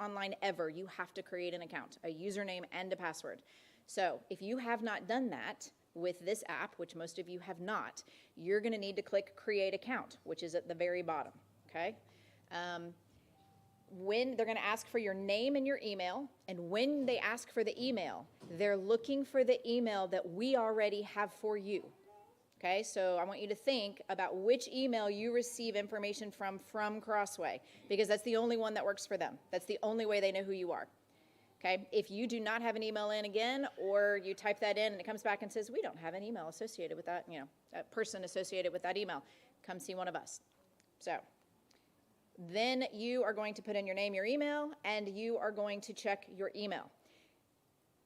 online ever, you have to create an account, a username and a password. So if you have not done that with this app, which most of you have not, you're going to need to click Create Account, which is at the very bottom, okay? When they're going to ask for your name and your email, and when they ask for the email, they're looking for the email that we already have for you. Okay, so I want you to think about which email you receive information from CrossWay, because that's the only one that works for them. That's the only way they know who you are. Okay, if you do not have an email in again, or you type that in and it comes back and says, we don't have an email associated with that, a person associated with that email, come see one of us. So then you are going to put in your name, your email, and you are going to check your email.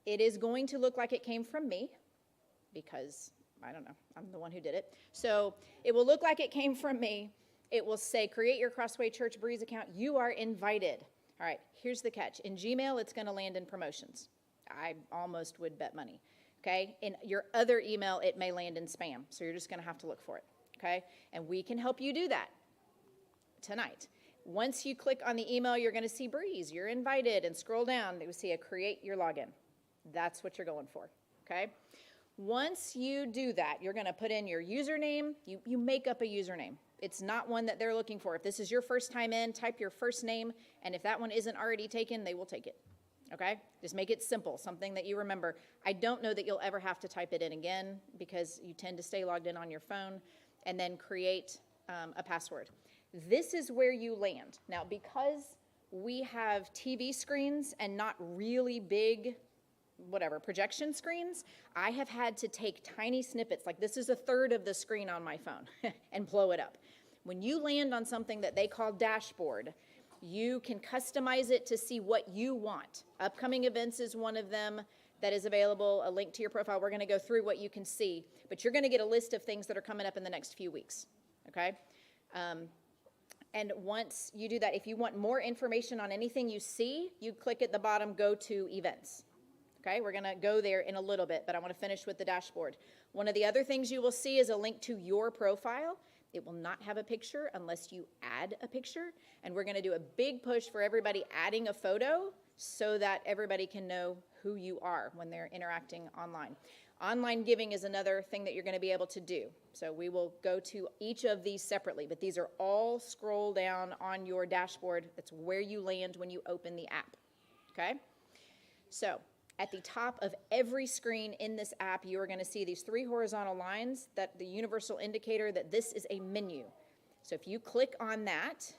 It is going to look like it came from me, because I don't know, I'm the one who did it. So it will look like it came from me. It will say, create your CrossWay Church Breeze account. You are invited. All right, here's the catch. In Gmail, it's going to land in promotions. I almost would bet money. Okay, in your other email, it may land in spam. So you're just going to have to look for it. Okay, and we can help you do that tonight. Once you click on the email, you're going to see Breeze. You're invited, and scroll down. You see a create your login. That's what you're going for. Okay. Once you do that, you're going to put in your username. You make up a username. It's not one that they're looking for. If this is your first time in, type your first name, and if that one isn't already taken, they will take it. Okay? Just make it simple, something that you remember. I don't know that you'll ever have to type it in again, because you tend to stay logged in on your phone, and then create a password. This is where you land. Now, because we have TV screens and not really big projection screens, I have had to take tiny snippets, like this is a third of the screen on my phone, and blow it up. When you land on something that they call dashboard, you can customize it to see what you want. Upcoming events is one of them that is available, a link to your profile. We're going to go through what you can see, but you're going to get a list of things that are coming up in the next few weeks, okay? And once you do that, if you want more information on anything you see, you click at the bottom, go to events. Okay, we're going to go there in a little bit, but I want to finish with the dashboard. One of the other things you will see is a link to your profile. It will not have a picture unless you add a picture, and we're going to do a big push for everybody adding a photo so that everybody can know who you are when they're interacting online. Online giving is another thing that you're going to be able to do. So we will go to each of these separately, but these are all scroll down on your dashboard. That's where you land when you open the app. Okay? So at the top of every screen in this app, you are going to see these 3 horizontal lines, that the universal indicator that this is a menu. So if you click on that,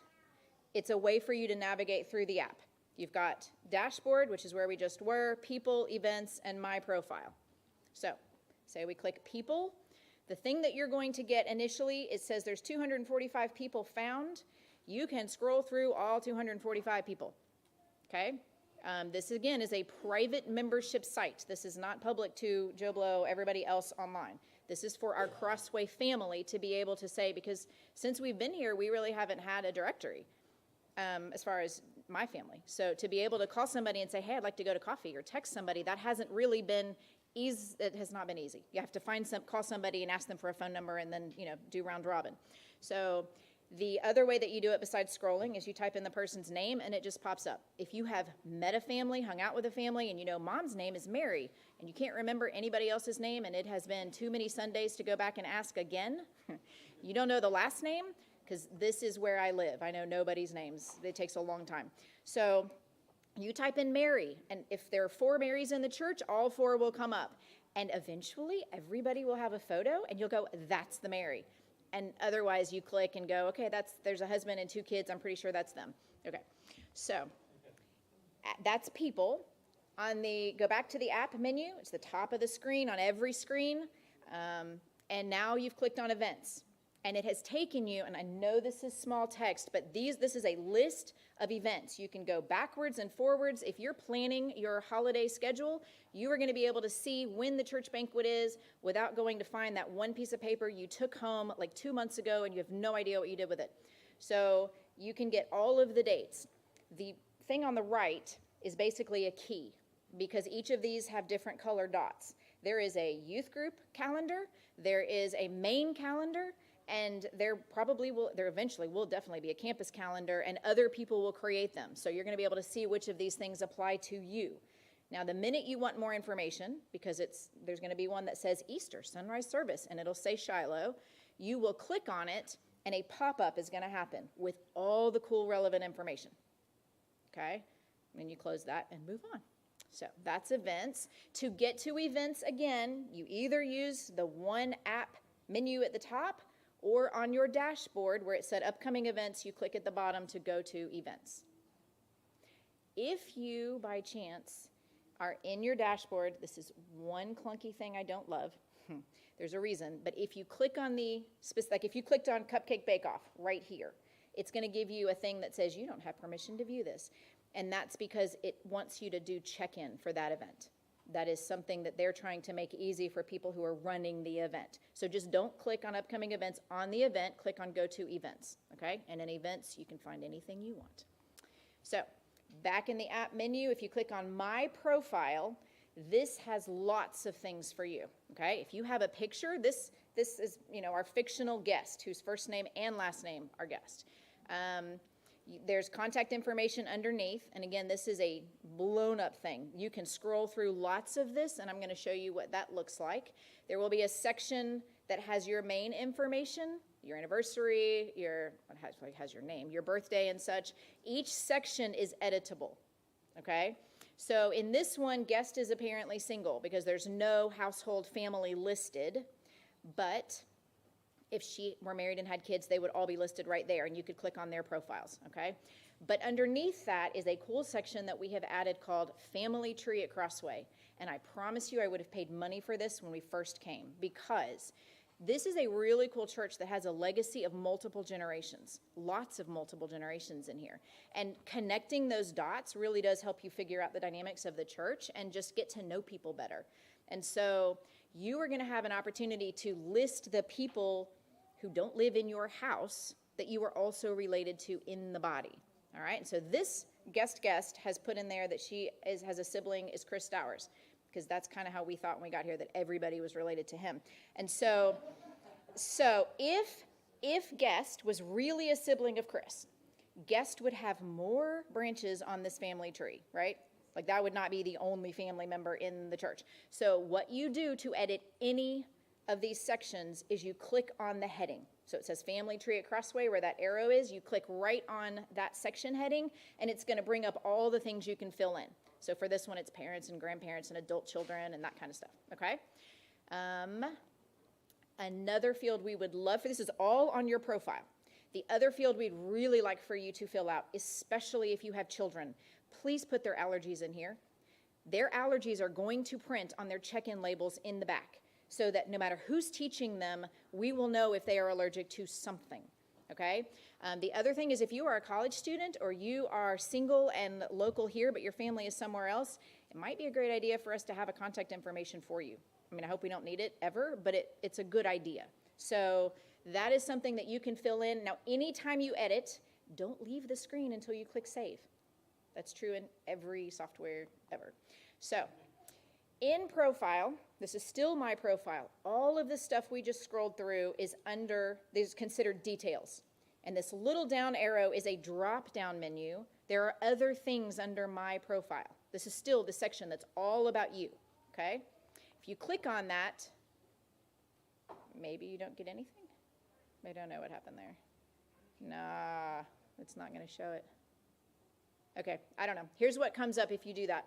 it's a way for you to navigate through the app. You've got dashboard, which is where we just were, people, events, and my profile. So say we click people. The thing that you're going to get initially, it says there's 245 people found. You can scroll through all 245 people. Okay? This, again, is a private membership site. This is not public to Joe Blow, everybody else online. This is for our CrossWay family to be able to say, because since we've been here, we really haven't had a directory as far as my family. So to be able to call somebody and say, hey, I'd like to go to coffee, or text somebody, that hasn't really been easy. It has not been easy. You have to call somebody and ask them for a phone number, and then, do round robin. So the other way that you do it besides scrolling is you type in the person's name and it just pops up. If you have met a family, hung out with a family, and mom's name is Mary, and you can't remember anybody else's name, and it has been too many Sundays to go back and ask again, you don't know the last name, because this is where I live. I know nobody's names. It takes a long time. So you type in Mary, and if there are 4 Marys in the church, all 4 will come up. And eventually, everybody will have a photo, and you'll go, that's the Mary. And otherwise, you click and go, okay, there's a husband and 2 kids. I'm pretty sure that's them. Okay, so that's people. Go back to the app menu. It's the top of the screen on every screen. And now you've clicked on events. And it has taken you, and I know this is small text, but this is a list of events. You can go backwards and forwards. If you're planning your holiday schedule, you are going to be able to see when the church banquet is without going to find that one piece of paper you took home like 2 months ago and you have no idea what you did with it. So you can get all of the dates. The thing on the right is basically a key, because each of these have different colored dots. There is a youth group calendar, there is a main calendar, And there eventually will definitely be a campus calendar, and other people will create them. So you're going to be able to see which of these things apply to you. Now, the minute you want more information, because there's going to be one that says Easter Sunrise Service, and it'll say Shiloh, you will click on it, and a pop-up is going to happen with all the cool relevant information. Okay? And then you close that and move on. So that's events. To get to events again, you either use the one app menu at the top, or on your dashboard where it said upcoming events, you click at the bottom to go to events. If you, by chance, are in your dashboard, this is one clunky thing I don't love. There's a reason, but if you click on if you clicked on Cupcake Bake Off right here, it's going to give you a thing that says you don't have permission to view this. And that's because it wants you to do check-in for that event. That is something that they're trying to make easy for people who are running the event. So just don't click on upcoming events on the event, click on go to events, okay? And in events, you can find anything you want. So back in the app menu, if you click on my profile, this has lots of things for you, okay? If you have a picture, this is, our fictional guest whose first name and last name are guest. There's contact information underneath, and again, this is a blown up thing. You can scroll through lots of this, and I'm going to show you what that looks like. There will be a section that has your main information, your anniversary, has your name, your birthday and such. Each section is editable, okay? So in this one, guest is apparently single because there's no household family listed, but if she were married and had kids, they would all be listed right there, and you could click on their profiles, okay? But underneath that is a cool section that we have added called Family Tree at CrossWay. And I promise you I would have paid money for this when we first came, because this is a really cool church that has a legacy of multiple generations, lots of multiple generations in here. And connecting those dots really does help you figure out the dynamics of the church and just get to know people better. And so you are going to have an opportunity to list the people who don't live in your house that you are also related to in the body. All right, and so this guest has put in there that she has a sibling, is Chris Stowers, because that's kind of how we thought when we got here, that everybody was related to him. And so if guest was really a sibling of Chris, guest would have more branches on this family tree, right? Like that would not be the only family member in the church. So what you do to edit any of these sections is you click on the heading. So it says Family Tree at CrossWay, where that arrow is. You click right on that section heading, and it's going to bring up all the things you can fill in. So for this one, it's parents and grandparents and adult children and that kind of stuff, okay? Another field we would love for this is all on your profile. The other field we'd really like for you to fill out, especially if you have children, please put their allergies in here. Their allergies are going to print on their check-in labels in the back, so that no matter who's teaching them, we will know if they are allergic to something, okay? The other thing is if you are a college student or you are single and local here, but your family is somewhere else, it might be a great idea for us to have a contact information for you. I mean, I hope we don't need it ever, but it's a good idea. So that is something that you can fill in. Now, anytime you edit, don't leave the screen until you click save. That's true in every software ever. So in profile, this is still my profile. All of the stuff we just scrolled through is considered details. And this little down arrow is a drop-down menu. There are other things under my profile. This is still the section that's all about you, okay? If you click on that, maybe you don't get anything. I don't know what happened there. Nah, it's not going to show it. Okay, I don't know. Here's what comes up if you do that.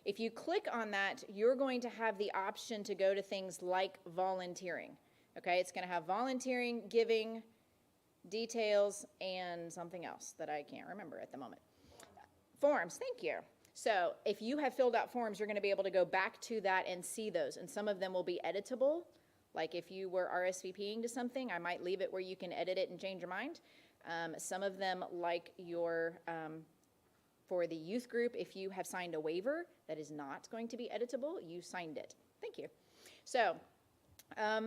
If you click on that, you're going to have the option to go to things like volunteering. Okay, it's going to have volunteering, giving, details, and something else that I can't remember at the moment. Forms, thank you. So if you have filled out forms, you're going to be able to go back to that and see those. And some of them will be editable. Like if you were RSVPing to something, I might leave it where you can edit it and change your mind. Some of them, like your... for the youth group, if you have signed a waiver that is not going to be editable, you signed it. Thank you. So, I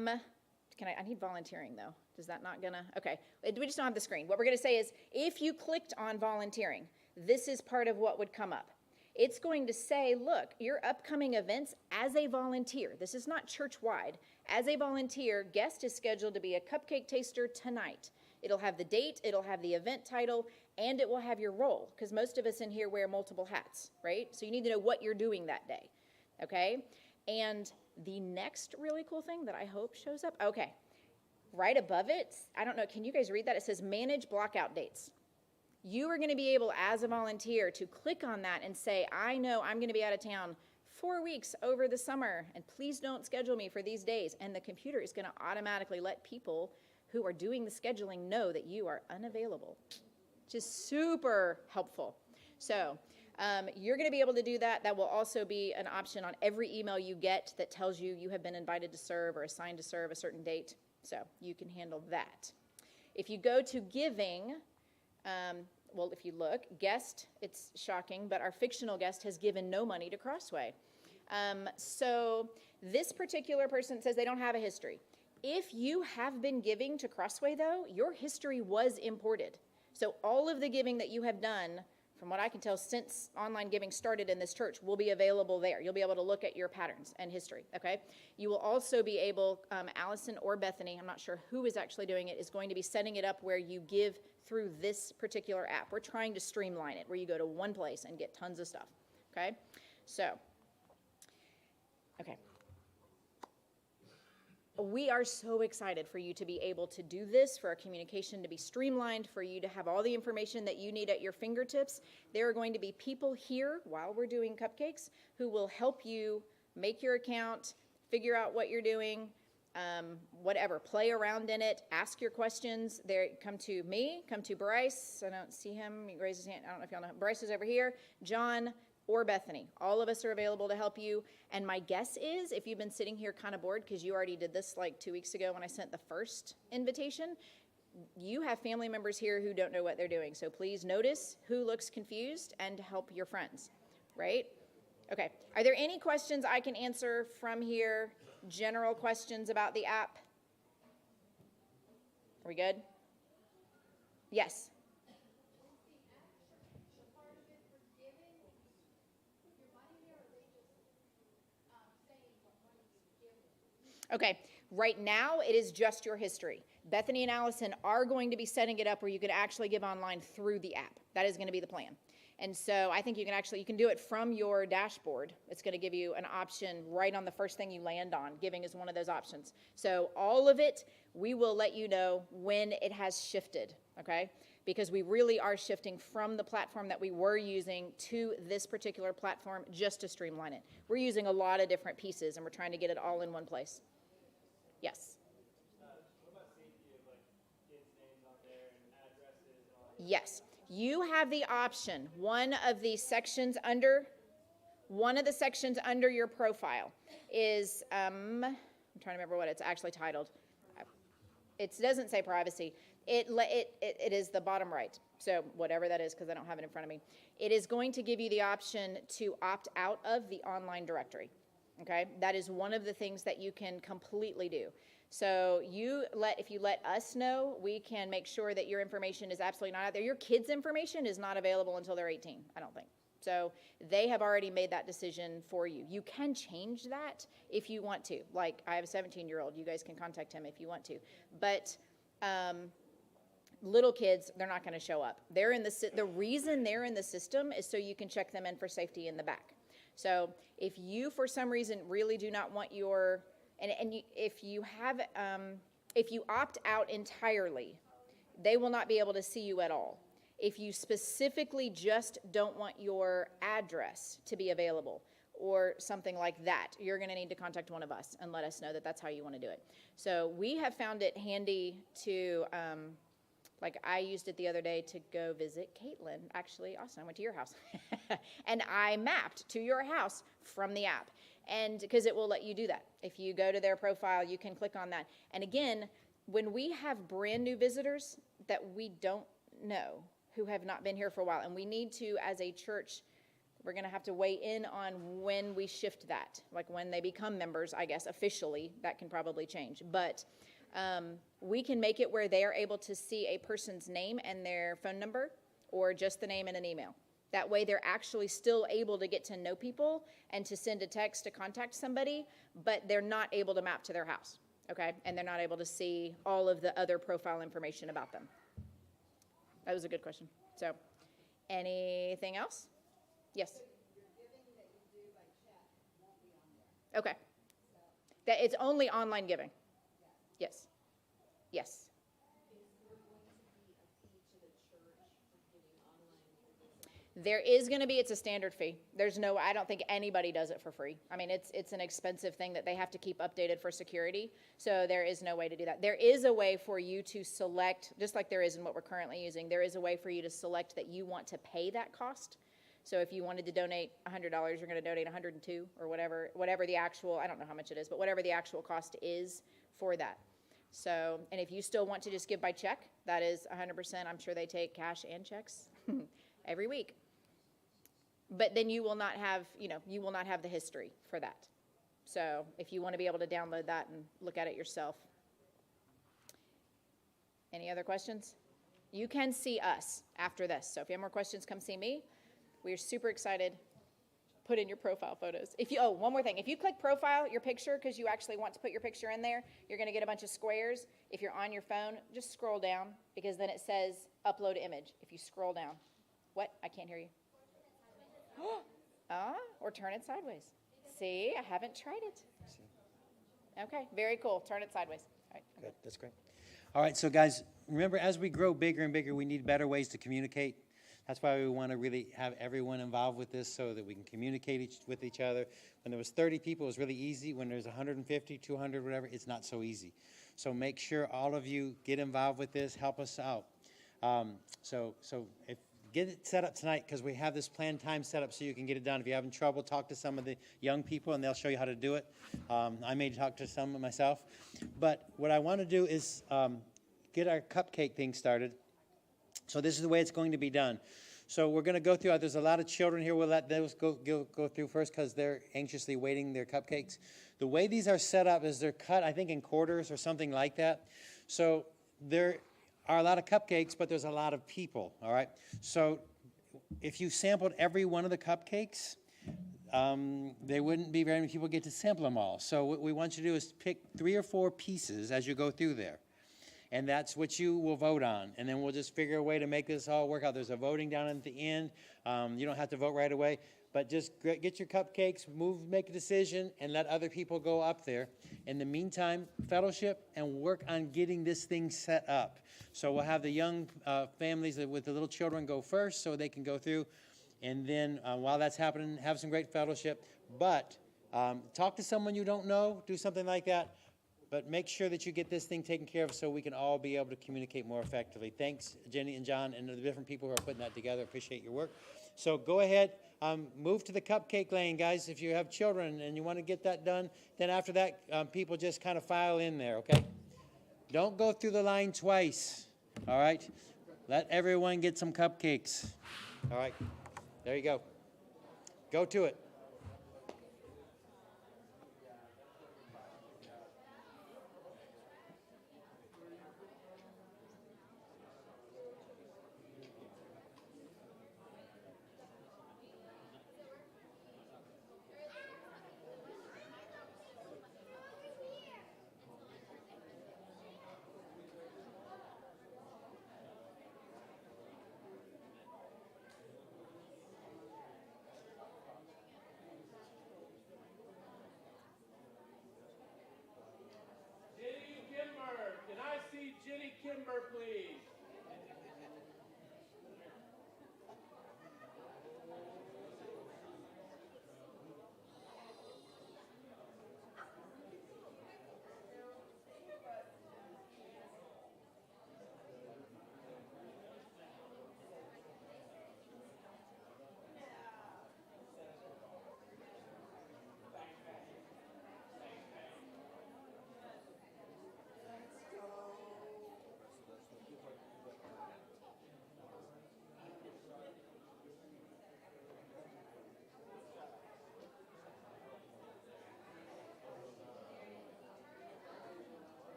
need volunteering though. Is that not gonna, okay. We just don't have the screen. What we're gonna say is, if you clicked on volunteering, this is part of what would come up. It's going to say, look, your upcoming events as a volunteer. This is not church-wide. As a volunteer, guest is scheduled to be a cupcake taster tonight. It'll have the date, it'll have the event title, and it will have your role, because most of us in here wear multiple hats, right? So you need to know what you're doing that day, okay? And the next really cool thing that I hope shows up, okay, right above it, I don't know, can you guys read that? It says manage blockout dates. You are going to be able, as a volunteer, to click on that and say, I know I'm going to be out of town 4 weeks over the summer, and please don't schedule me for these days. And the computer is going to automatically let people who are doing the scheduling know that you are unavailable, which is super helpful. So you're going to be able to do that. That will also be an option on every email you get that tells you you have been invited to serve or assigned to serve a certain date. So you can handle that. If you go to giving, well, if you look, guest, it's shocking, but our fictional guest has given no money to CrossWay. So this particular person says they don't have a history. If you have been giving to CrossWay, though, your history was imported. So all of the giving that you have done, from what I can tell, since online giving started in this church, will be available there. You'll be able to look at your patterns and history, okay? You will also be able, Allison or Bethany, I'm not sure who is actually doing it, is going to be setting it up where you give through this particular app. We're trying to streamline it, where you go to one place and get tons of stuff, okay? So, okay. We are so excited for you to be able to do this, for our communication to be streamlined, for you to have all the information that you need at your fingertips. There are going to be people here while we're doing cupcakes who will help you make your account, figure out what you're doing, whatever, play around in it, ask your questions. There, come to me, come to Bryce. I don't see him. He raised his hand. I don't know if y'all know him. Bryce is over here. John or Bethany. All of us are available to help you. And my guess is, if you've been sitting here kind of bored, because you already did this like 2 weeks ago when I sent the first invitation, you have family members here who don't know what they're doing. So please notice who looks confused and help your friends, right? Okay. Are there any questions I can answer from here? General questions about the app? Are we good? Yes. Okay, right now it is just your history. Bethany and Allison are going to be setting it up where you can actually give online through the app. That is going to be the plan. And so I think you can do it from your dashboard. It's going to give you an option right on the first thing you land on. Giving is one of those options. So all of it, we will let you know when it has shifted, okay? Because we really are shifting from the platform that we were using to this particular platform just to streamline it. We're using a lot of different pieces, and we're trying to get it all in one place. Yes? What about safety of like kids' names on there and addresses and all that? Yes. You have the option, one of the sections under your profile is, I'm trying to remember what it's actually titled. It doesn't say privacy. It is the bottom right. So whatever that is, because I don't have it in front of me. It is going to give you the option to opt out of the online directory. Okay, that is one of the things that you can completely do. So if you let us know, we can make sure that your information is absolutely not out there. Your kids' information is not available until they're 18, I don't think. So they have already made that decision for you. You can change that if you want to. Like, I have a 17-year-old. You guys can contact him if you want to. But little kids, they're not going to show up. The reason they're in the system is so you can check them in for safety in the back. So if you, for some reason, really do not want if you opt out entirely, they will not be able to see you at all. If you specifically just don't want your address to be available or something like that, you're going to need to contact one of us and let us know that that's how you want to do it. So we have found it handy to, like I used it the other day to go visit Caitlin. Actually, Austin, I went to your house. And I mapped to your house from the app. And because it will let you do that. If you go to their profile, you can click on that. And again, when we have brand new visitors that we don't know, who have not been here for a while, and we need to, as a church, we're going to have to weigh in on when we shift that. Like when they become members, I guess, officially, that can probably change. But we can make it where they are able to see a person's name and their phone number, or just the name and an email. That way they're actually still able to get to know people and to send a text to contact somebody, but they're not able to map to their house, okay? And they're not able to see all of the other profile information about them. That was a good question. So, anything else? Yes? Okay. That it's only online giving. Yes. Yes. There is going to be, it's a standard fee. There's no, I don't think anybody does it for free. I mean, it's an expensive thing that they have to keep updated for security. So there is no way to do that. There is a way for you to select, just like there is in what we're currently using, there is a way for you to select that you want to pay that cost. So if you wanted to donate $100, you're going to donate $102 or whatever the actual, I don't know how much it is, but whatever the actual cost is for that. So, and if you still want to just give by check, that is 100%. I'm sure they take cash and checks every week. But then you will not have, you will not have the history for that. So if you want to be able to download that and look at it yourself. Any other questions? You can see us after this. So if you have more questions, come see me. We are super excited. Put in your profile photos. One more thing. If you click profile, your picture, because you actually want to put your picture in there, you're going to get a bunch of squares. If you're on your phone, just scroll down, because then it says upload image. If you scroll down. What? I can't hear you. Or turn it sideways. See, I haven't tried it. Okay, very cool. Turn it sideways. All right. Good, that's great. All right, so guys, remember, as we grow bigger and bigger, we need better ways to communicate. That's why we want to really have everyone involved with this so that we can communicate with each other. When there was 30 people, it was really easy. When there's 150, 200, whatever, it's not so easy. So make sure all of you get involved with this. Help us out. So if get it set up tonight, because we have this planned time set up so you can get it done. If you're having trouble, talk to some of the young people and they'll show you how to do it. I may talk to some myself. But what I want to do is get our cupcake thing started. So this is the way it's going to be done. So we're going to go through, there's a lot of children here. We'll let those go through first because they're anxiously waiting their cupcakes. The way these are set up is they're cut, I think, in quarters or something like that. So there are a lot of cupcakes, but there's a lot of people, all right? So if you sampled every one of the cupcakes, there wouldn't be very many people get to sample them all. So what we want you to do is pick 3 or 4 pieces as you go through there. And that's what you will vote on. And then we'll just figure a way to make this all work out. There's a voting down at the end. You don't have to vote right away. But just get your cupcakes, make a decision, and let other people go up there. In the meantime, fellowship and work on getting this thing set up. So we'll have the young families with the little children go first so they can go through. And then while that's happening, have some great fellowship. But talk to someone you don't know, do something like that. But make sure that you get this thing taken care of so we can all be able to communicate more effectively. Thanks, Jenny and John, and the different people who are putting that together. Appreciate your work. So go ahead, move to the cupcake lane, guys. If you have children and you want to get that done, then after that, people just kind of file in there, okay? Don't go through the line twice, all right? Let everyone get some cupcakes. All right, there you go. Go to it.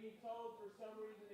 being told for some reason